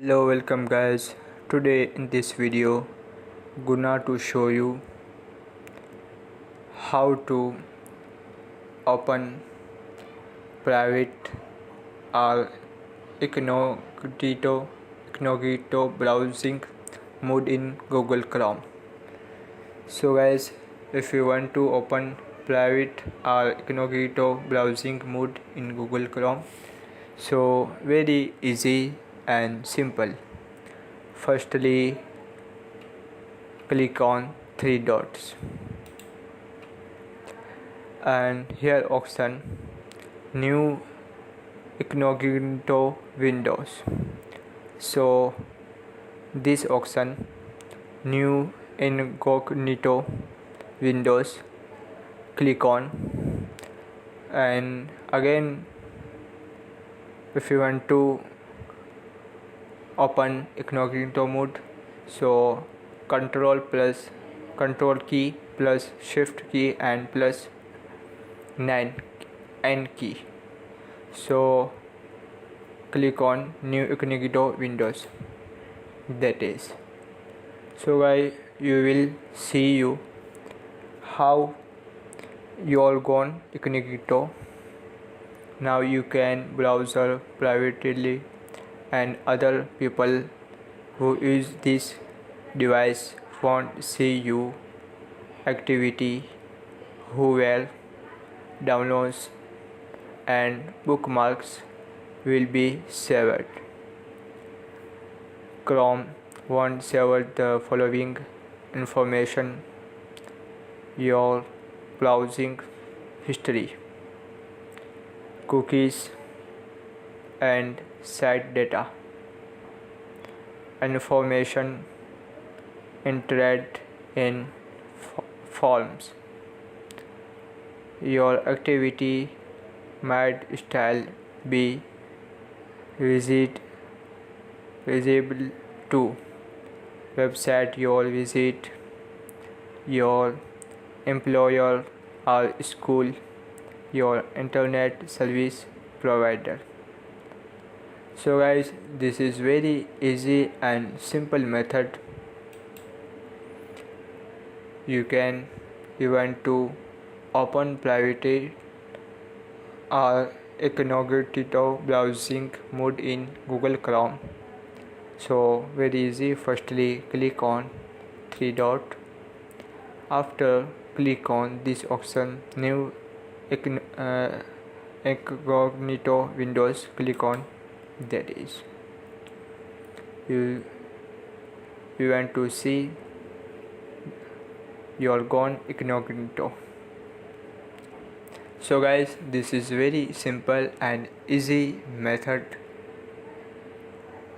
Hello, welcome guys. Today in this video gonna to show you how to open private or incognito browsing mode in Google Chrome. So guys, if you want to open private or incognito browsing mode in Google Chrome, so very easy and simple. Firstly, click on three dots and here option new incognito windows. So this option new incognito windows, click on, and again if you want to open incognito mode, so control key plus shift key and plus 9 n key. So click on new incognito windows, that is. So guys, you will see you how you all gone incognito. Now you can browse privately and other people who use this device won't see you activity, who were downloads and bookmarks will be saved. Chrome won't save the following information: your browsing history, cookies and site data, information entered in forms, your activity might still be visible to website you visit, your employer or school, your internet service provider. So guys, this is very easy and simple method. You want to open private or incognito browsing mode in Google Chrome. So very easy. Firstly, click on three dot. After click on this option new incognito windows, click on, that is. You want to see your gone incognito. So guys, this is very simple and easy method